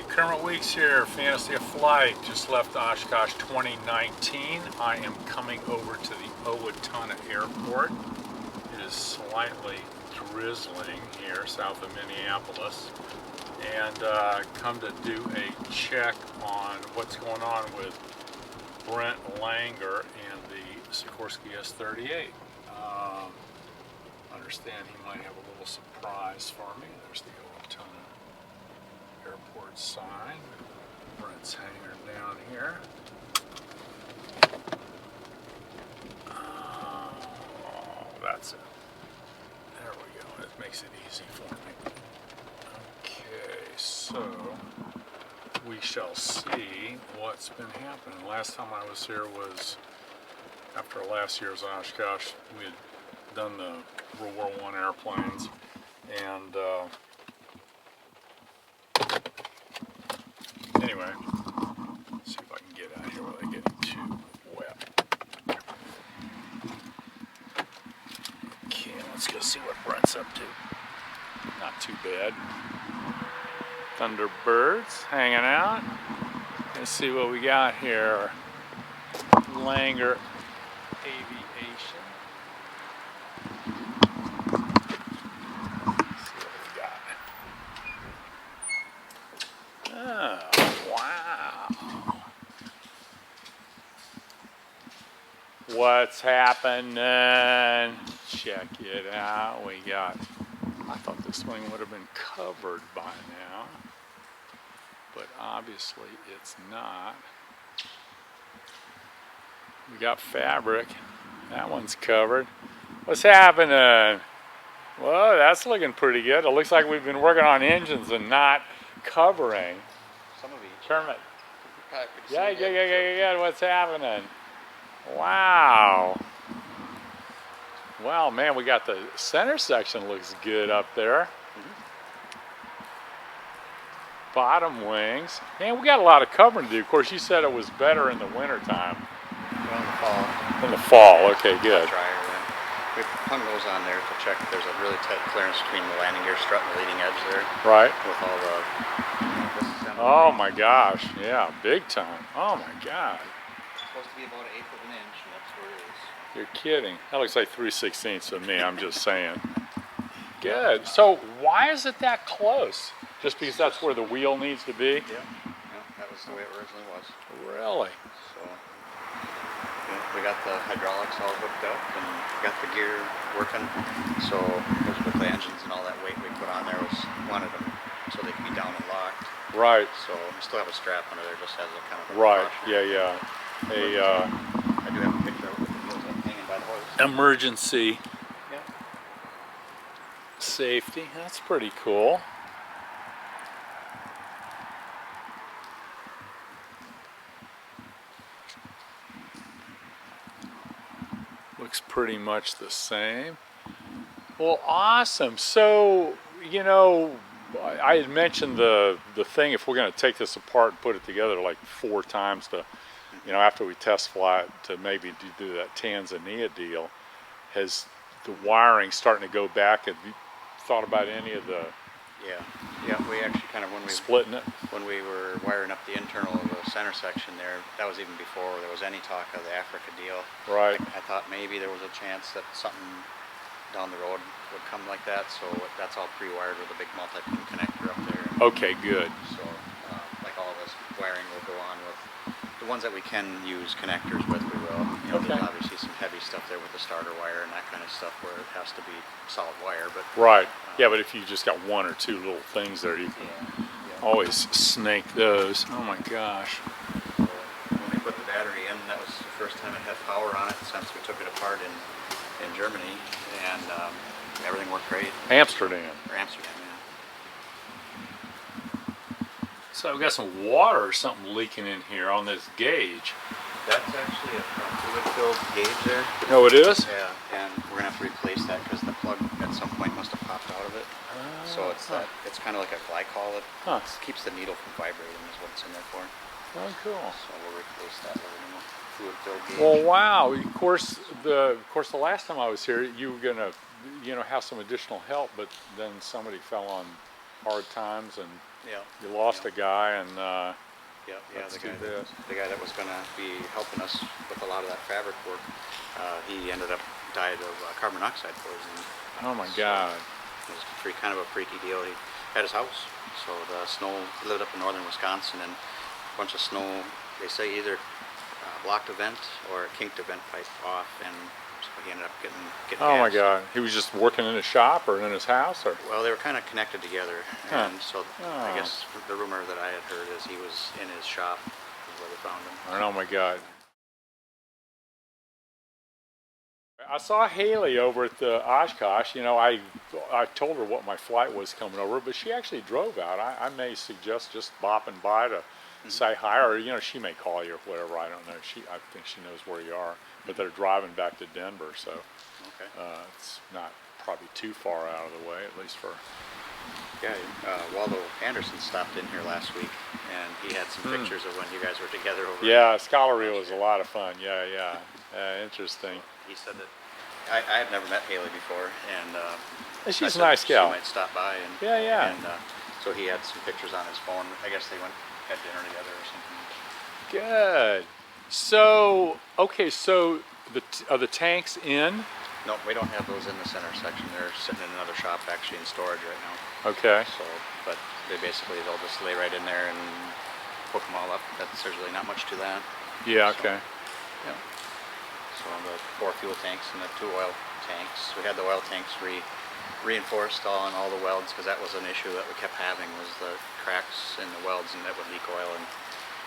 Kermit Weeks here, Fantasy of Flight. Just left Oshkosh 2019. I am coming over to the Owatonna Airport. It is slightly drizzling here south of Minneapolis. And come to do a check on what's going on with Brent Langer and the Sikorsky S-38. Understand he might have a little surprise for me. There's the Owatonna Airport sign. Brent's hangar down here. Oh, that's it. There we go. It makes it easy for me. Okay, so we shall see what's been happening. Last time I was here was after last year's Oshkosh. We had done the World War I airplanes, and anyway, let's see if I can get out here without getting too wet. Okay, let's go see what Brent's up to. Not too bad. Thunderbirds hanging out. Let's see what we got here. Langer Aviation. Let's see what we got. Oh, wow. What's happening? Check it out. We got, I thought this thing would have been covered by now, but obviously it's not. We got fabric. That one's covered. What's happening? Well, that's looking pretty good. It looks like we've been working on engines and not covering. Some of each. Kermit. Yeah. What's happening? Wow. Wow, man, we got the center section looks good up there. Bottom wings. Man, we got a lot of covering to do. Of course, you said it was better in the winter time. Well, in the fall. In the fall, okay, good. Drier then. We hung those on there to check if there's a really tight clearance between the landing gear strut and the leading edge there. Right. With all the... Oh my gosh, yeah, big time. Oh my God. It's supposed to be about 1/8 of an inch, and that's where it is. You're kidding. That looks like 3/16 of me, I'm just saying. Good. So why is it that close? Just because that's where the wheel needs to be? Yeah, that was the way it originally was. Really? So, yeah, we got the hydraulics all hooked up and got the gear working. So, those with the engines and all that weight we put on there wanted them so they could be down and locked. Right. So, we still have a strap under there just as a kind of a right, precaution. yeah. I do have a picture of it with the wheels hanging by the hose. Emergency Yeah. safety, that's pretty cool. Looks pretty much the same. Well, awesome. So, you know, I had mentioned the thing, if we're going to take this apart and put it together like 4 times to, you know, after we test fly it to maybe do that Tanzania deal, has the wiring starting to go back? Have you thought about any of the... Yeah, we actually kind of, splitting it? When we were wiring up the internal of the center section there, that was even before there was any talk of the Africa deal. Right. I thought maybe there was a chance that something down the road would come like that, so that's all pre-wired with a big multi-pin connector up there. Okay, good. So, like all this wiring will go on with the ones that we can use connectors with, we will. You know, Okay. There's obviously some heavy stuff there with the starter wire and that kind of stuff where it has to be solid wire, but... Right. Yeah, but if you just got 1 or 2 little things there, you can always snake those. Oh my gosh. So when we put the battery in, that was the first time it had power on it since we took it apart in Germany, and everything worked great. Amsterdam. Or Amsterdam, yeah. So we've got some water or something leaking in here on this gauge. That's actually a fluid-filled gauge there. Oh, it is? Yeah, and we're gonna have to replace that because the plug at some point must have popped out of it. So it's it's kind of like a glycol. It keeps the needle from vibrating is what it's in there for. Oh, cool. So we'll replace that with a new fluid-filled gauge. Well, wow. Of course, the last time I was here, you were gonna, have some additional help, but then somebody fell on hard times and Yeah. you lost Yeah. a guy, and Yeah, that's the too guy bad. the guy that was going to be helping us with a lot of that fabric work, he ended up died of carbon monoxide poisoning. Oh my So God. it was kind of a freaky deal. He had his house, so the snow. He lived up in northern Wisconsin, and a bunch of snow. They say either blocked a vent or kinked a vent pipe off, and so he ended up getting Oh my gassed. God. He was just working in his shop or in his house, or? Well, they were kind of connected together, Huh. and so I guess the rumor that I had heard is he was in his shop is where they found him. Oh my God. I saw Haley over at the Oshkosh. You know, I told her what my flight was coming over, but she actually drove out. I may suggest just bopping by to say hi, or you know, she may call you or whatever. I don't know. I think she knows where you are. But they're driving back to Denver, so Okay. it's not probably too far out of the way, at least for. Yeah, Waldo Anderson stopped in here last week, and he had some pictures of when you guys were together over. Yeah, Scholar Reel was a lot of fun. Yeah. Interesting. He said that I had never met Haley before, and She's a I said nice gal. She might stop by, and Yeah. And so he had some pictures on his phone. I guess they had dinner together or something. Good. So, okay, so are the tanks in? No, we don't have those in the center section. They're sitting in another shop, actually in storage right now. Okay. So, but they'll just lay right in there and hook them all up. There's really not much to that. Yeah, So, okay. Yeah. So the 4 fuel tanks and the 2 oil tanks. We had the oil tanks reinforced on all the welds because that was an issue that we kept having, was the cracks in the welds, and that would leak oil, and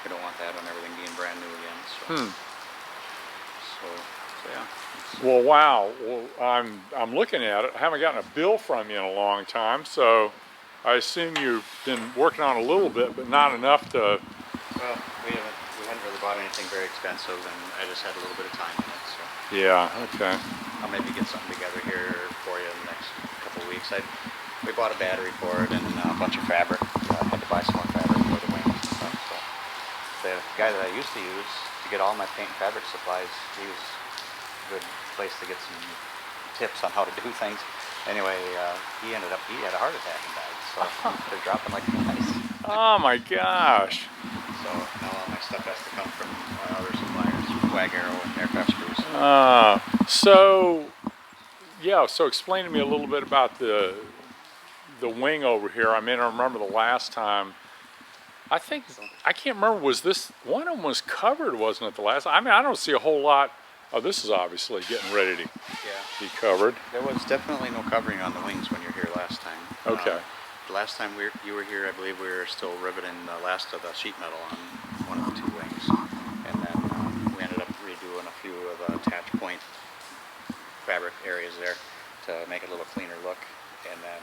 we don't want that on everything being brand new again. So yeah. Well, wow. Well, I'm looking at it. I haven't gotten a bill from you in a long time, so I assume you've been working on a little bit, but not enough to. Well, we hadn't really bought anything very expensive, and I just had a little bit of time in it. So Yeah. Okay. I'll maybe get something together here for you in the next couple of weeks. We bought a battery for it and a bunch of fabric. I had to buy some more fabric for the wings and stuff. So the guy that I used to use to get all my paint and fabric supplies, he was a good place to get some tips on how to do things. Anyway, he had a heart attack and died. So they're dropping like flies. Oh my gosh. So now all my stuff has to come from other suppliers, Wag Arrow and Aircraft Screws. So explain to me a little bit about the wing over here. I mean, I remember the last time. I can't remember. Was this one of them was covered? Wasn't it the last? I mean, I don't see a whole lot. Oh, this is obviously getting ready to be covered. There was definitely no covering on the wings when you were here last time. Okay. The last time you were here, I believe we were still riveting the last of the sheet metal on one of the 2 wings, and then we ended up redoing a few of the attach point fabric areas there to make it a little cleaner look, and then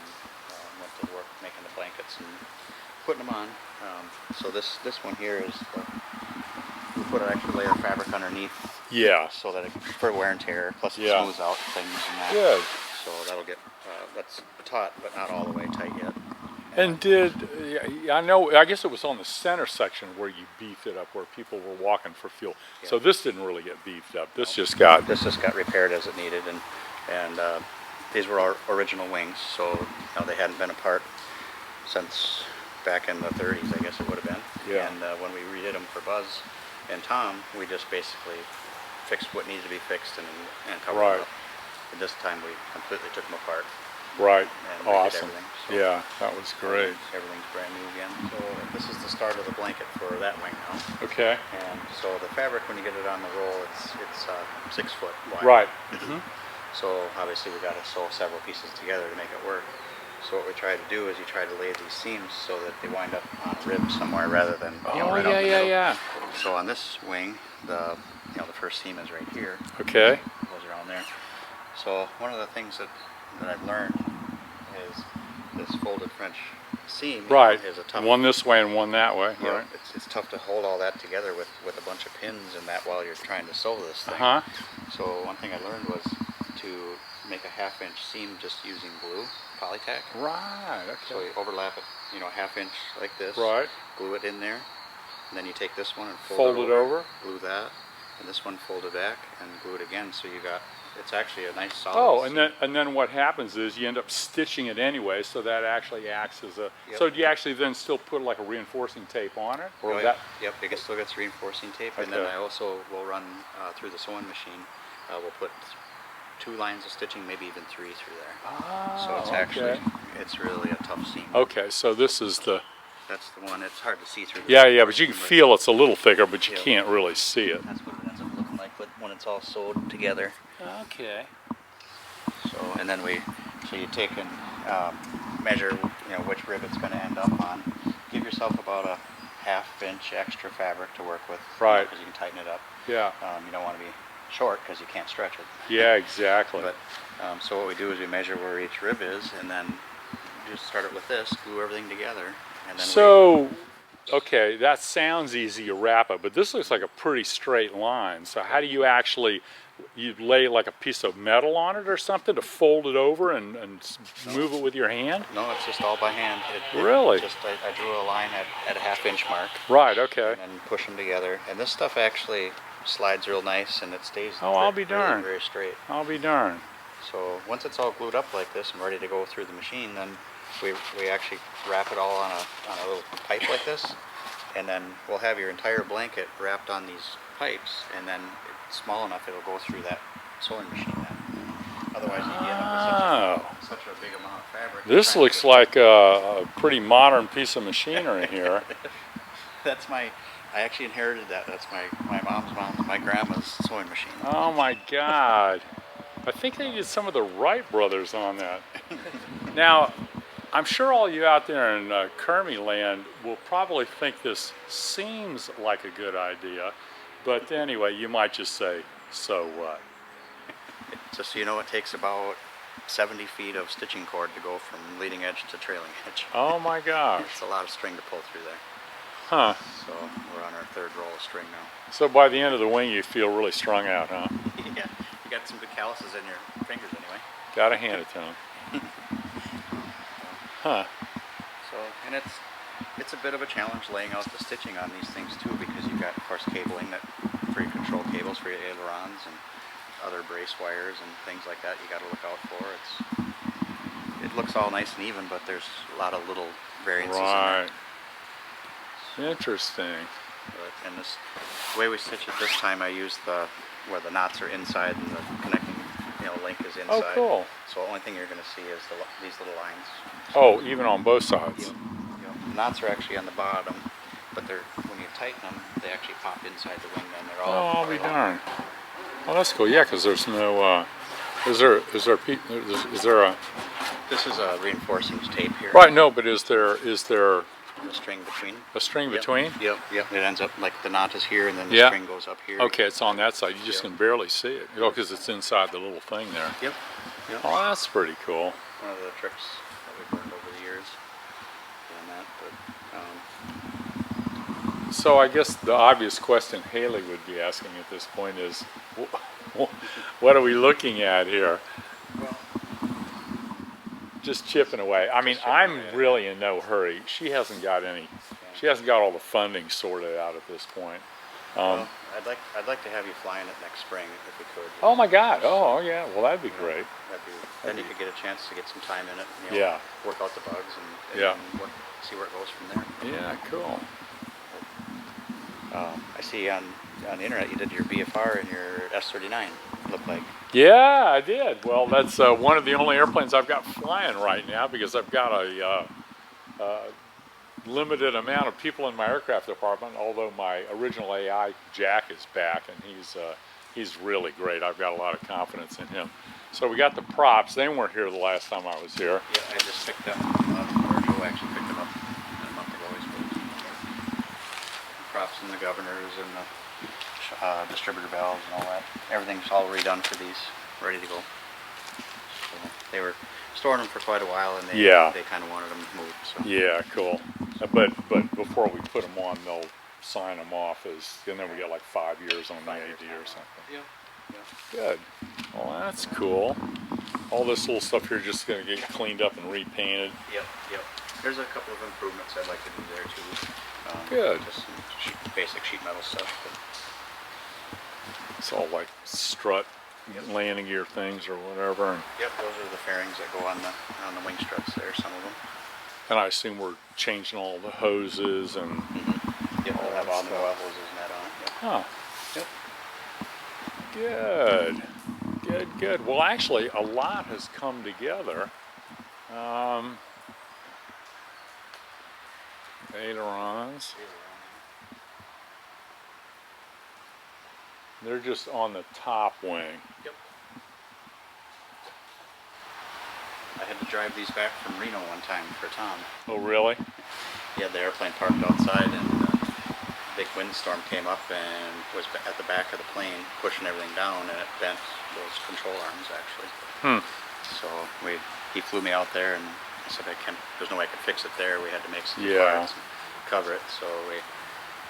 went to work making the blankets and putting them on. So this one here is we put an extra layer of fabric underneath. Yeah. So that for wear and tear, plus it smooths out things and that. Good. So that'll get that's taut, but not all the way tight yet. And I guess it was on the center section where you beefed it up, where people were walking for fuel. Yeah. So this didn't really get beefed up. This just got repaired as it needed, and these were our original wings, so they hadn't been apart since back in the 30s, I guess it would have been. Yeah. And when we redid them for Buzz and Tom, we just basically fixed what needed to be fixed and covered them up. And this time we completely took them apart. Right. And Awesome. everything. So Yeah, that was great. Everything's brand new again. So this is the start of the blanket for that wing now. Okay. And so the fabric, when you get it on the roll, it's 6 foot wide. Right. So obviously we got to sew several pieces together to make it work. So what we try to do is you try to lay these seams so that they wind up on a rib somewhere rather than right out the middle. Yeah. So on this wing, the first seam is right here. Okay. Goes around there. So one of the things that I've learned is this folded French seam is a tough one this way and one that way. Yeah, Right. it's tough to hold all that together with a bunch of pins and that while you're trying to sew this thing. So one thing I learned was to make a 1/2 inch seam just using blue polytack. Right. Okay. So you overlap it, 1/2 inch like this. Right. Glue it in there, and then you take this one and Fold it over. glue that, and this one fold it back and glue it again. So you got It's actually a nice solid. Oh, seam. and then what happens is you end up stitching it anyway, so that actually acts as a. Yep. So do you actually then still put like a reinforcing tape on it, or Oh, that? Yep, it still gets reinforcing tape, and then Okay. I also will run through the sewing machine. We'll put 2 lines of stitching, maybe even 3 through there. Ah, So it's okay. actually, it's really a tough seam. Okay, so this is the. That's the one. It's hard to see through. Yeah, but you can reinforcing, feel it's a little thicker, but you Yep. can't really see it. That's what it ends up looking like when it's all sewed together. Okay. So, and then you take and measure, which rib it's going to end up on. Give yourself about a 1/2 inch extra fabric to work with. Right. Because you can tighten it up. Yeah. You don't want to be short because you can't stretch it. Yeah, exactly. But so what we do is we measure where each rib is, and then just start it with this, glue everything together, and then So, okay, that sounds easy to wrap up, but this looks like a pretty straight line. So how do you actually, you lay like a piece of metal on it or something to fold it over and move it with your hand? No, it's just all by hand. Really? I drew a line at a 1/2 inch mark, Right, okay. and push them together. And this stuff actually slides real nice, and it stays Oh, I'll be really darned. very straight. I'll be darned. So once it's all glued up like this and ready to go through the machine, then we actually wrap it all on a little pipe like this, and then we'll have your entire blanket wrapped on these pipes, and then it's small enough it'll go through that sewing machine then. Otherwise you'd end up with such a big amount of fabric. This trying looks to- like a pretty modern piece of machinery here. I actually inherited that. That's my my grandma's sewing machine. Oh my God. I think they did some of the Wright brothers on that. Now, I'm sure all you out there in Kermie land will probably think this seems like a good idea, but anyway, you might just say, so what? Just so you know, it takes about 70 feet of stitching cord to go from leading edge to trailing edge. Oh my gosh. It's a lot of string to pull through there. Huh. So we're on our 3rd roll of string now. So by the end of the wing, you feel really strung out, huh? Yeah, you got some good calluses in your fingers anyway. Gotta hand it to him. Huh. So, and it's a bit of a challenge laying out the stitching on these things too, because you've got, of course, cabling for your control cables for your ailerons and other brace wires and things like that you got to look out for. It looks all nice and even, but there's a lot of little variances in there. Right. Interesting. And the way we stitch it this time, I used where the knots are inside and the connecting link is inside. Oh, cool. So the only thing you're going to see is these little lines. Oh, even on both sides. Yep. The knots are actually on the bottom, but when you tighten them, they actually pop inside the wing, and they're all. Oh, I'll be darned. Oh, that's cool. Yeah, because there's no. Is there a? This is a reinforcing tape here. Right. No, but is there The string between. a string Yep. between? Yep. It ends up like the knot is here, and then the Yeah. string goes up here. Okay, it's on that side. You just Yep. can barely see it. Because it's inside the little thing there. Yep. Oh, that's pretty cool. One of the tricks that we've learned over the years doing that, but. So I guess the obvious question Haley would be asking at this point is, what are we looking at here? Well, Just chipping away. I mean, chipping I'm away. really in no hurry. She hasn't got all the funding sorted out at this point. well, I'd like to have you flying it next spring if we could. Oh my God. Oh yeah. Well, that'd be great. Then you could get a chance to get some time in it. And, Yeah. Work out the bugs and Yeah. see where it goes from there. Yeah. Cool. I see on the internet you did your BFR and your S-39. Look like. Yeah, I did. Well, that's one of the only airplanes I've got flying right now because I've got a limited amount of people in my aircraft department. Although my original AI Jack is back, and he's really great. I've got a lot of confidence in him. So we got the props. They weren't here the last time I was here. Yeah, I just picked them or Joe actually picked them up a month ago, I suppose. Props and the governors and the distributor valves and all that. Everything's all redone for these, ready to go. So they were storing them for quite a while, and they kind of wanted them moved. So. Yeah, cool. But before we put them on, they'll sign them off and then we get like 5 years on the AD or something. Yeah. Good. Well, that's cool. All this little stuff here just going to get cleaned up and repainted. Yep. There's a couple of improvements I'd like to do there too. Good. Just some basic sheet metal stuff. It's all like strut landing gear things or whatever. And, Yep, those are the fairings that go on the wing struts there, some of them. and I assume we're changing all the hoses and... Yep, they'll have all the oil hoses and that on it. Yep. Huh. Good. Good. Well, actually, a lot has come together. Ailerons. They're just on the top wing. Yep. I had to drive these back from Reno one time for Tom. Oh, really? He had the airplane parked outside, and a big windstorm came up and was at the back of the plane, pushing everything down, and it bent those control arms actually. So he flew me out there, and I said, there's no way I could fix it there. We had to make some parts and cover it. So we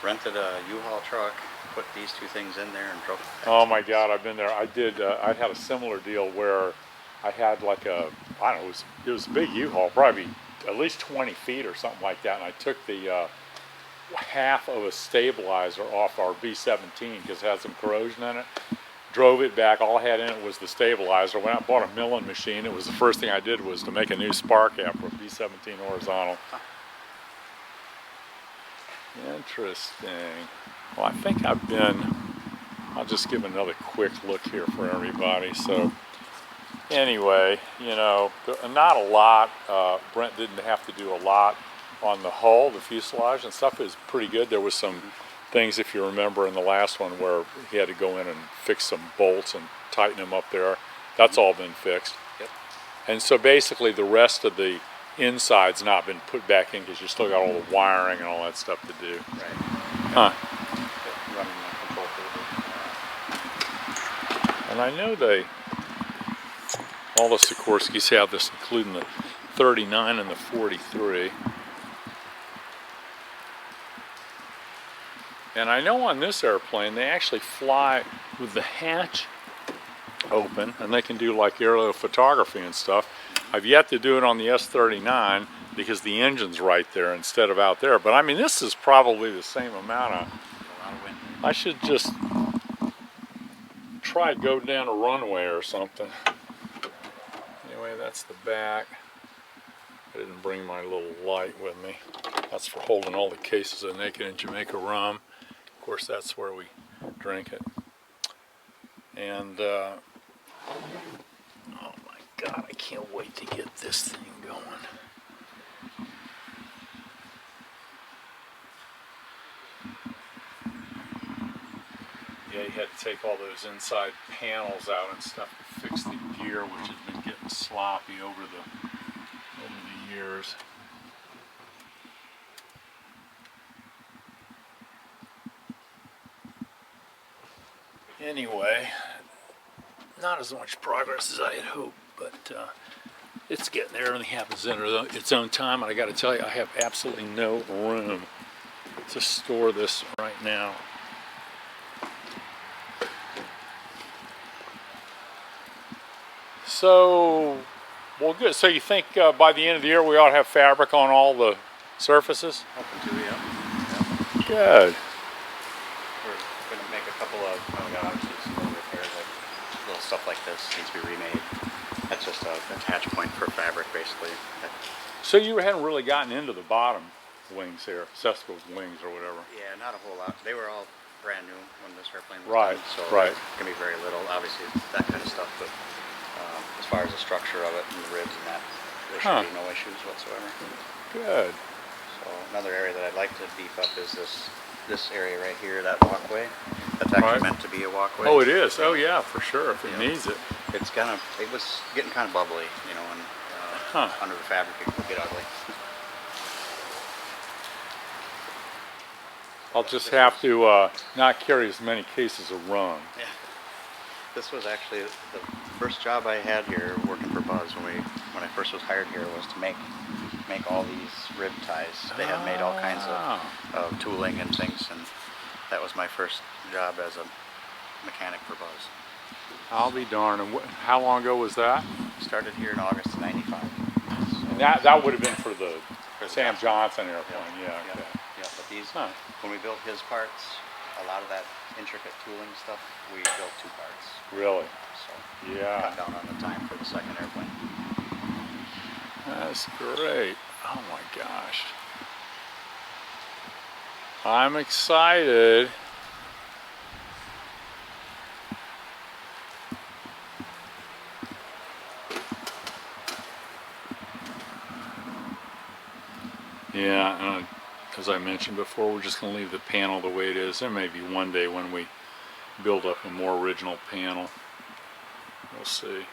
rented a U-Haul truck, put these two things in there, and drove it back. Oh my God, I've been there. I did. I had a similar deal where I had like a, I don't know, it was a big U-Haul, probably at least 20 feet or something like that, and I took the half of a stabilizer off our B-17 because it had some corrosion in it. Drove it back. All I had in it was the stabilizer. Went out and bought a milling machine. It was the first thing I did was to make a new spark gap for a B-17 horizontal. Interesting. Well, I think I'll just give another quick look here for everybody. So anyway, you know, not a lot. Brent didn't have to do a lot on the hull, the fuselage and stuff. It was pretty good. There was some things, if you remember, in the last one where he had to go in and fix some bolts and tighten them up there. That's all been fixed. Yep. And so basically the rest of the inside's not been put back in because you still got all the wiring and all that stuff to do. Right. Huh. Running the control table. And I know all the Sikorskys have this, including the 39 and the 43. And I know on this airplane, they actually fly with the hatch open, and they can do like aerial photography and stuff. I've yet to do it on the S-39 because the engine's right there instead of out there. But I mean, this is probably the same amount of... A lot of wind. I should just try to go down a runway or something. Anyway, that's the back. I didn't bring my little light with me. That's for holding all the cases of Naked in Jamaica rum. Of course, that's where we drink it. And, oh my God, I can't wait to get this thing going. Yeah, you had to take all those inside panels out and stuff to fix the gear, which has been getting sloppy over the years. Anyway, not as much progress as I had hoped, but it's getting there. Everything happens in its own time, and I got to tell you, I have absolutely no room to store this right now. So, well, good. So you think by the end of the year we ought to have fabric on all the surfaces? Hoping to, yeah. Good. We're going to make a couple of, obviously some little repairs, like little stuff like this needs to be remade. That's just an attach point for fabric, basically. So you hadn't really gotten into the bottom wings here, Sesco wings or whatever? Yeah, not a whole lot. They were all brand new when this airplane was right, done, so right. It's going to be very little, obviously, that kind of stuff, but as far as the structure of it and the ribs and that, there should be no issues whatsoever. Good. So another area that I'd like to beef up is this area right here, that walkway. That's actually meant to be a walkway. Oh, it is. Oh, yeah, for sure. If it needs it. It was getting kind of bubbly, you know, and under the fabric it could get ugly. I'll just have to not carry as many cases of rum. Yeah. This was actually the first job I had here working for Buzz when I first was hired here, was to make all these rib ties. They had made all kinds of tooling and things, and that was my first job as a mechanic for Buzz. I'll be darned. And how long ago was that? Started here in August of '95. So and that would have been for the Sam Johnson airplane, yeah. Yeah, but these, when we built his parts, a lot of that intricate tooling stuff, we built two parts. Really? So Yeah. cut down on the time for the second airplane. That's great. Oh my gosh. I'm excited. Yeah, as I mentioned before, we're just going to leave the panel the way it is. There may be one day when we build up a more original panel. We'll see.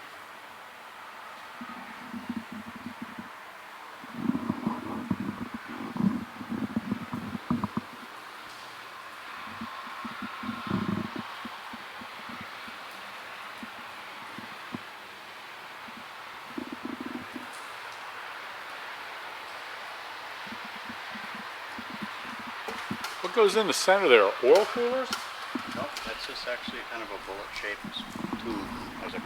What goes in the center there? Oil coolers? Nope, that's just actually kind of a bullet-shaped tube. There's a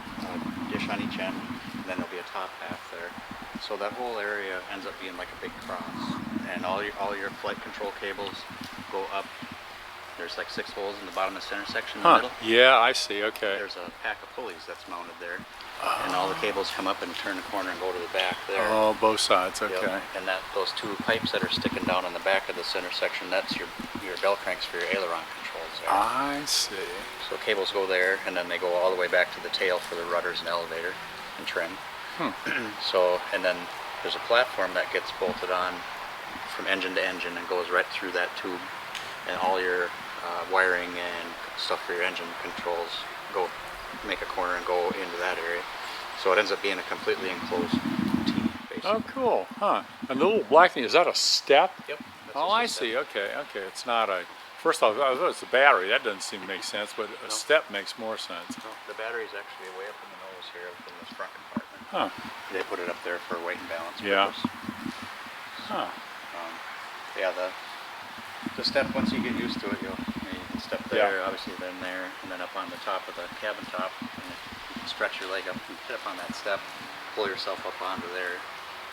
dish on each end, and then there'll be a top half there. So that whole area ends up being like a big cross, and all your flight control cables go up. There's like 6 holes in the bottom of the center section in the middle. Yeah, I see. Okay. There's a pack of pulleys that's mounted there, and all the cables come up and turn the corner and go to the back there. Oh, both sides. Okay. Yep. And those 2 pipes that are sticking down on the back of the center section, that's your bell cranks for your aileron controls there. I see. So cables go there, and then they go all the way back to the tail for the rudders and elevator and trim. So, and then there's a platform that gets bolted on from engine to engine and goes right through that tube, and all your wiring and stuff for your engine controls make a corner and go into that area. So it ends up being a completely enclosed T, basically. Oh, cool. Huh. And the little black thing, is that a step? Yep. Oh, I see. Okay. Okay. It's not a... First off, I thought it's a battery. That doesn't seem to make sense, but a step makes more sense. No, the battery's actually way up in the nose here in this front compartment. Huh. They put it up there for weight and balance Yeah. purpose. Huh. Yeah, the step, once you get used to it, you can step there, obviously then there, and then up on the top of the cabin top, and you can stretch your leg up and get up on that step, pull yourself up onto there,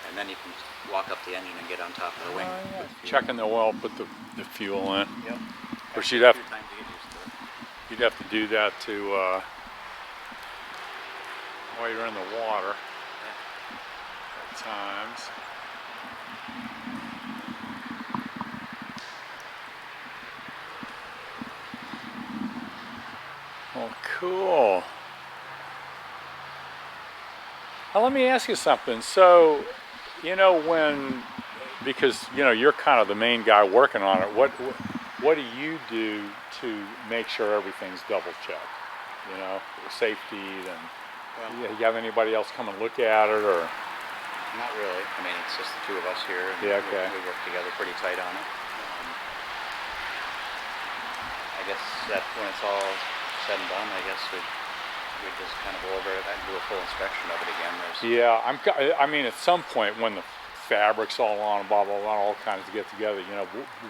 and then you can walk up the engine and get on top of the wing. Checking the oil, put the fuel in. Yep. Of course, you'd have time to get used to it. You'd have to do that to while you're in the water at times. Well, cool. Now, let me ask you something. So, because you're kind of the main guy working on it. What do you do to make sure everything's double checked? Safety and. Well, you have anybody else come and look at it, or? Not really. I mean, it's just the 2 of us here. And yeah. Okay. We work together pretty tight on it. I guess that when it's all said and done, I guess we just kind of go over it and do a full inspection of it again. I mean, at some point when the fabric's all on, blah blah blah, all kinds of get together,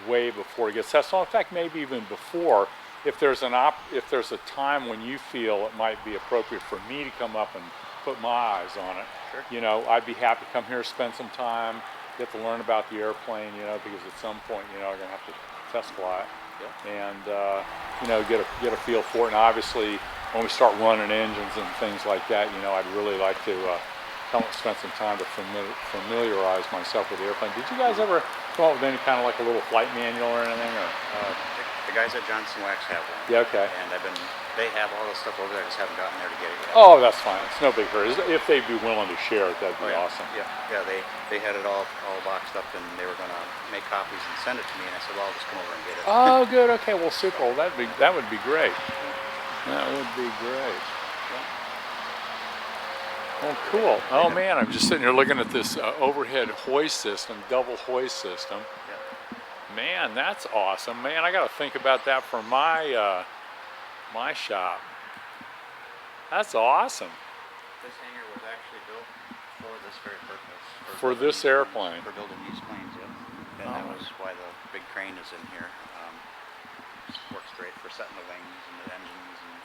way before it gets tested. So in fact, maybe even before, if there's a time when you feel it might be appropriate for me to come up and put my eyes on it, sure. I'd be happy to come here, spend some time, get to learn about the airplane, because at some point, I'm gonna have to test fly it. Yep. And get a feel for it. And obviously, when we start running engines and things like that, I'd really like to spend some time to familiarize myself with the airplane. Did you guys ever come up with any kind of like a little flight manual or anything? Or the guys at Johnson Wax have one. yeah, okay. And they have all the stuff over there. I just haven't gotten there to get it yet. Oh, that's fine. It's no big hurry. If they'd be willing to share it, that'd be awesome. Yeah. They had it all boxed up, and they were gonna make copies and send it to me. And I said, well, I'll just come over and get it. Oh, good. Okay. Well, super. Well, that would be great. That would be great. Oh, cool. Oh man, I'm just sitting here looking at this overhead hoist system, double hoist system. Man, that's awesome. Man, I got to think about that for my my shop. That's awesome. This hangar was actually built for this very purpose. For this airplane. For building these planes, yeah. And that was why the big crane is in here. Works great for setting the wings and the engines, and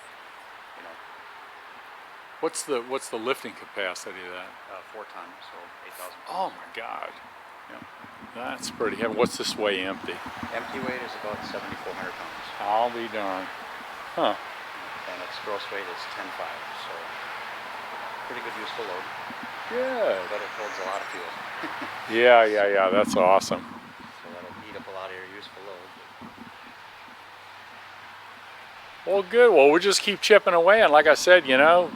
What's the lifting capacity of that? 4 tons, so 8,000 pounds. Oh my God. Yeah. That's pretty heavy. What's this weigh empty? Empty weight is about 7,400 pounds. I'll be darned. Huh. And max gross weight is 10.5, so pretty good useful load. Good. But it holds a lot of fuel. Yeah, that's awesome. So that'll eat up a lot of your useful load. Well, good. Well, we'll just keep chipping away, and like I said, you know,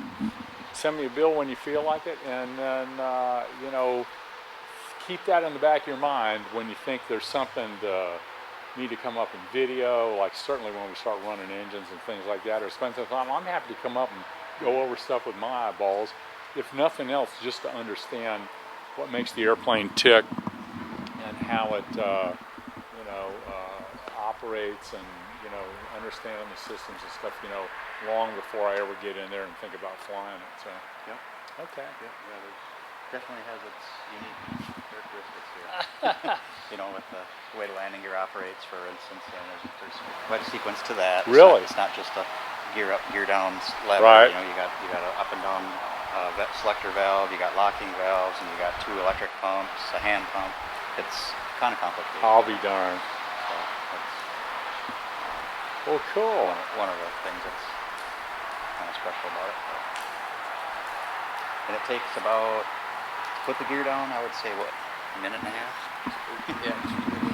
send me a bill when you feel like it, and then, you know, keep that in the back of your mind when you think there's something to need to come up in video, like certainly when we start running engines and things like that, or spend some time. I'm happy to come up and go over stuff with my eyeballs, if nothing else, just to understand what makes the airplane tick and how it, you know, operates, and, you know, understanding the systems and stuff, you know, long before I ever get in there and think about flying it. So, Yep. okay. Yeah, there's definitely has its unique characteristics here. You know, with the way the landing gear operates, for instance, and there's quite a sequence to that. Really? It's not just a gear up, gear down lever. Right. You know, you got an up and down selector valve, you got locking valves, and you got 2 electric pumps, a hand pump. It's kind of complicated. I'll be darned. So that's Well, cool. one of the things that's kind of special about it. And it takes about, to put the gear down, I would say, what, a minute and a half?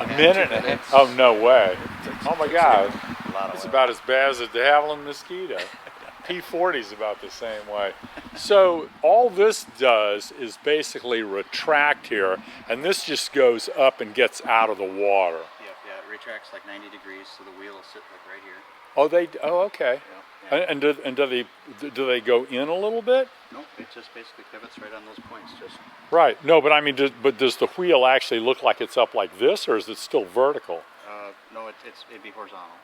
A minute and a half? Oh, no way. Oh my God. A lot of It's oil. about as bad as a de Havilland mosquito. P40 is about the same way. So all this does is basically retract here, and this just goes up and gets out of the water. Yeah, it retracts like 90 degrees, so the wheel will sit like right here. Oh, okay. Yeah. And do they go in a little bit? No, it just basically pivots right on those points. Just Right. No, but I mean, does the wheel actually look like it's up like this, or is it still vertical? no, it'd be horizontal.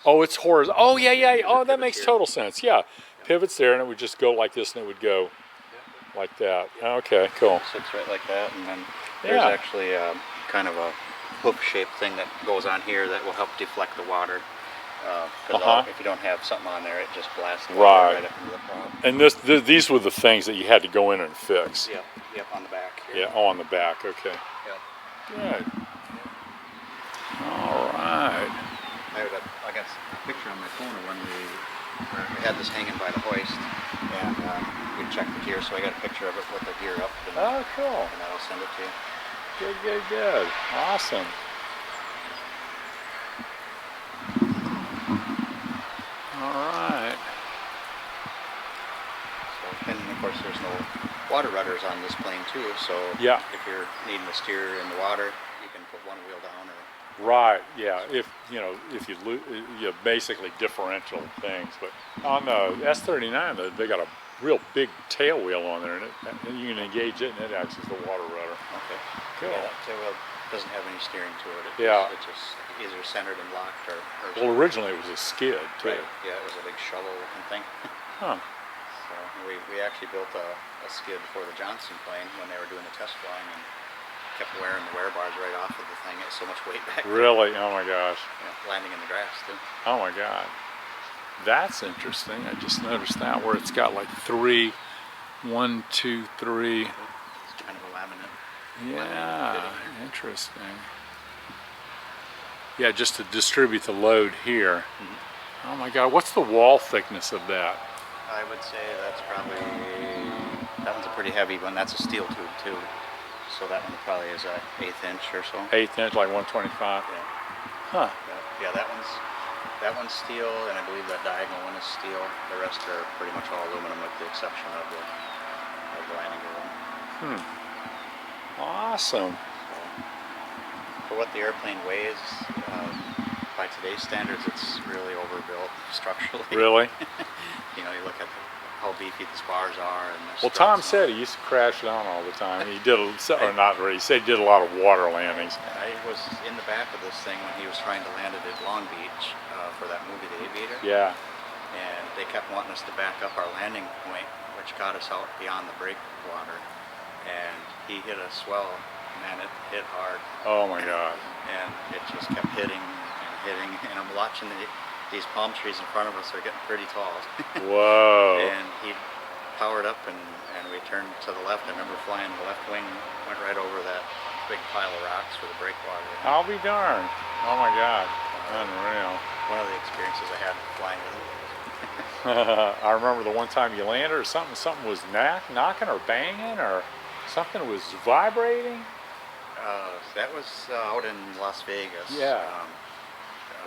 Oh, it's horizontal. Oh, yeah. Oh, that pivots makes here. total sense. Yeah. Pivots there, and it would just go like this, and it would go like that. Okay, cool. It sits right like that, and then there's Yeah. actually kind of a hoof-shaped thing that goes on here that will help deflect the water. Because if you don't have something on there, it just blasts the water right up into the prop. And these were the things that you had to go in and fix. Yep, on the back here. Yeah, on the back. Okay. Yep. Good. All right. I got a picture on my phone of when we had this hanging by the hoist, and we checked the gear, so I got a picture of it with the gear up. And, Oh, cool. and I'll send it to you. Good. Awesome. All right. So, and of course, there's no water rudders on this plane too. So Yeah. if you're needing to steer in the water, you can put one wheel down. Right. Yeah. If you basically differential things, but on the S-39, they got a real big tail wheel on there, and you can engage it, and it acts as the water rudder. Okay. Cool. Yeah, that tail wheel doesn't have any steering to it. It's just either centered and locked or Well, originally it was a skid too. right. Yeah, it was a big shovel looking thing. Huh. So we actually built a skid for the Johnson plane when they were doing the test flying, and kept wearing the wear bars right off of the thing. It's so much weight back there. Really? Oh my gosh. Yeah, landing in the grass too. Oh my God. That's interesting. I just noticed that, where it's got like 3, 1, 2, 3. It's kind of a laminate. Yeah, interesting. Yeah, just to distribute the load here. Oh my God, what's the wall thickness of that? I would say that's probably, that one's a pretty heavy one. That's a steel tube too. So that one probably is a 1/8 inch or so. 1/8 inch, like 125? Yeah. Huh. Yeah, that one's steel, and I believe that diagonal one is steel. The rest are pretty much all aluminum, with the exception of the landing gear one. Awesome. So, for what the airplane weighs, by today's standards, it's really overbuilt structurally. Really? You know, you look at how beefy the spars are. And the Well, Tom struts said he used to crash down all the time. He did, or not really, he said he did a lot of water landings. I was in the back of this thing when he was trying to land it at Long Beach for that movie, The Aviator. Yeah. And they kept wanting us to back up our landing point, which got us out beyond the breakwater. And he hit a swell. Man, it hit hard. Oh my God. And it just kept hitting and hitting. And I'm watching these palm trees in front of us are getting pretty tall. Whoa. And he powered up, and we turned to the left. I remember flying the left wing, went right over that big pile of rocks for the breakwater. I'll be darned. Oh my God. Unreal. One of the experiences I had flying with it. I remember the one time you landed or something was knocking or banging or something was vibrating. That was out in Las Vegas. Yeah.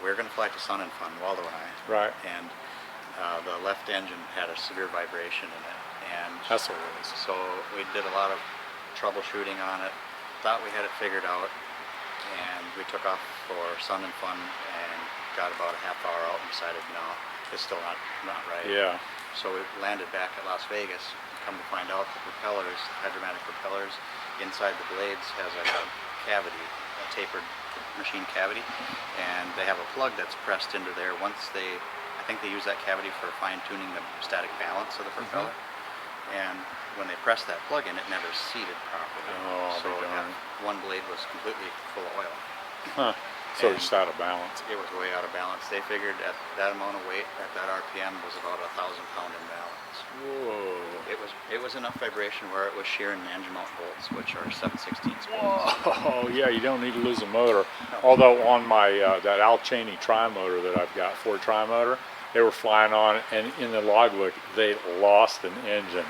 We were going to fly to Sun and Fun, Waldo and I. Right. And the left engine had a severe vibration in it. And That's what it was. so we did a lot of troubleshooting on it. Thought we had it figured out. And we took off for Sun and Fun and got about a half hour out and decided, no, it's still not right. Yeah. So we landed back at Las Vegas. Come to find out, the propellers, hydromatic propellers, inside the blades has like a cavity, a tapered machine cavity, and they have a plug that's pressed into there. I think they use that cavity for fine-tuning the static balance of the propeller. And when they pressed that plug in, it never seated properly. Oh, so darn. one blade was completely full of oil. Huh. So And it's just out of balance. it was way out of balance. They figured at that amount of weight, at that RPM, was about 1,000 pound imbalance. Whoa. It was enough vibration where it was shearing the engine mount bolts, which are 7/16 bolts. Oh yeah, you don't need to lose a motor. Although on my that Al Cheney tri-motor that I've got, Ford tri-motor, they were flying on it, and in the logbook they lost an engine.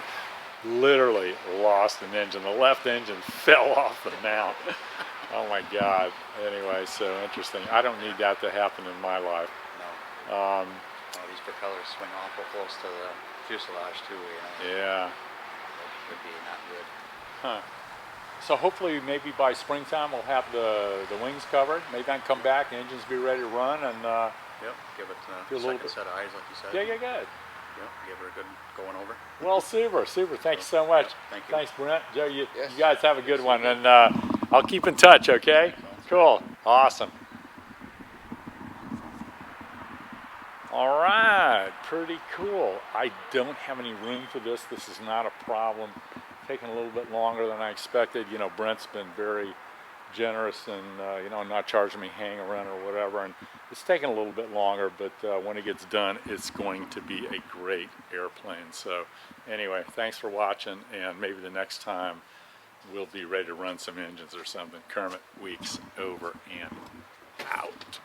Literally lost an engine. The left engine fell off the mount. Oh my God. Anyway, so interesting. I don't need that to happen in my life. No. Well, these propellers swing awful close to the fuselage too. You know. Yeah. It would be not good. Huh. So hopefully maybe by springtime we'll have the wings covered. Maybe I can come back, the engines be ready to run, and Yep. Give it do a a little second bit. set of eyes, like you said. Yeah, good. Yep. Give her a good going over. Well, super. Thank you so much. Thank you. Thanks, Brent. Joe, you Yes. guys have a good one, and I'll keep in touch. Okay. Cool. Awesome. All right. Pretty cool. I don't have any room for this. This is not a problem. Taking a little bit longer than I expected. You know, Brent's been very generous and you know, not charging me hang around or whatever, and it's taking a little bit longer, but when it gets done, it's going to be a great airplane. So anyway, thanks for watching, and maybe the next time we'll be ready to run some engines or something. Kermit Weeks over and out.